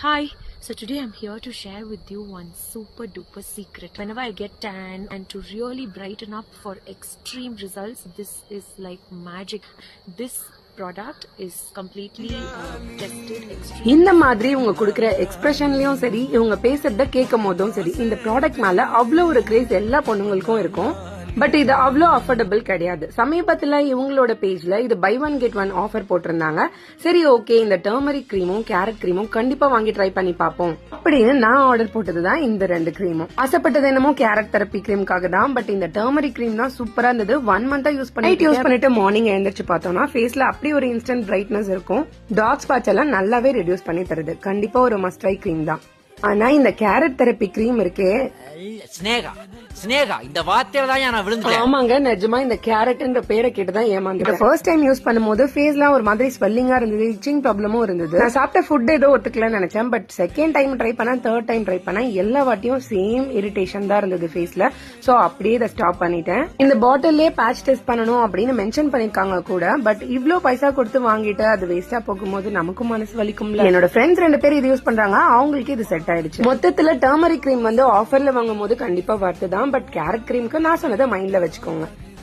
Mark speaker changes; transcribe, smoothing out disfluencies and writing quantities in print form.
Speaker 1: Hi, so today I'm here to share with you one super duper secret. Whenever I get tan and to really brighten up for extreme results, this is like magic. This product is completely tested extreme.
Speaker 2: இந்த மாதிரி இவங்க கொடுக்கிற எக்ஸ்பிரஷன்லயும் சரி, இவங்க பேசுறத கேட்கும் போதும் சரி, இந்த ப்ராடக்ட் மேல அவ்வளவு ஒரு கிரேஸ் எல்லா பொண்ணுங்களுக்கும் இருக்கும். பட் இது அவ்வளோ அஃபோர்டபிள் கிடையாது. சமீபத்துல இவங்களோட பேஜ்ல இது buy one get one offer போட்டிருந்தாங்க. சரி, ஓகே, இந்த டர்மரிக் கிரீமும் கேரட் கிரீமும் கண்டிப்பா வாங்கி ட்ரை பண்ணி பார்ப்போம் அப்படின்னு நான் ஆர்டர் போட்டதுதான் இந்த 2 கிரீமும். ஆசைப்பட்டது என்னமோ கேரட் தெரப்பி கிரீமுக்காக தான். பட் இந்த டர்மரிக் கிரீம் தான் சூப்பரா இருந்தது. 1 மந்தா யூஸ் பண்ணிட்டு மார்னிங் எழுந்திரிச்சு பார்த்தோம்னா ஃபேஸ்ல அப்படி ஒரு இன்ஸ்டன்ட் பிரைட்னஸ் இருக்கும். டார்க் ஸ்பாட்ஸ் எல்லாம் நல்லாவே ரெடியூஸ் பண்ணி தருது. கண்டிப்பா ஒரு மஸ்ட் ட்ரை கிரீம் தான். ஆனா இந்த கேரட் தெரப்பி கிரீம் இருக்கே,
Speaker 3: ஸ்னேகா இந்த வார்த்தையில தான் நான் விழுந்தேன்.
Speaker 2: ஆமாங்க, நிஜமா இந்த கேரட்ன்ற பேரை கேட்டுதான் ஏமாந்தேன். ஃபர்ஸ்ட் டைம் யூஸ் பண்ணும்போது ஃபேஸ்லாம் ஒரு மாதிரி ஸ்வெல்லிங்கா இருந்தது, இச்சிங் ப்ராப்ளமும் இருந்தது. நான் சாப்பிட்ட ஃபுட் ஏதோ ஒத்துக்கலன்னு நினைச்சேன். பட் செகண்ட் டைம் ட்ரை பண்ணேன், தேர்ட் டைம் ட்ரை பண்ணேன், எல்லா வாட்டியும் சேம் இரிட்டேஷன் தான் இருந்தது ஃபேஸ்ல. சோ அப்படியே இதை ஸ்டாப் பண்ணிட்டேன். இந்த பாட்டிலே பேட்ச் டெஸ்ட் பண்ணணும் அப்படின்னு மென்ஷன் பண்ணிருக்காங்க கூட. பட் இவ்ளோ பைசா கொடுத்து வாங்கிட்டு அது வேஸ்டா போகும்போது நமக்கும் மனசு வலிக்கும்ல. என்னோட ஃப்ரெண்ட்ஸ் 2 பேர் இது யூஸ் பண்றாங்க, அவங்களுக்கு இது செட் ஆயிடுச்சு. மொத்தத்துல டர்மரிக் கிரீம் வந்து ஆஃபர்ல வாங்கும் போது கண்டிப்பா வருதுதான். பட் கேரட் கிரீமுக்கு நான் சொன்னதை மைண்ட்ல வச்சுக்கோங்க.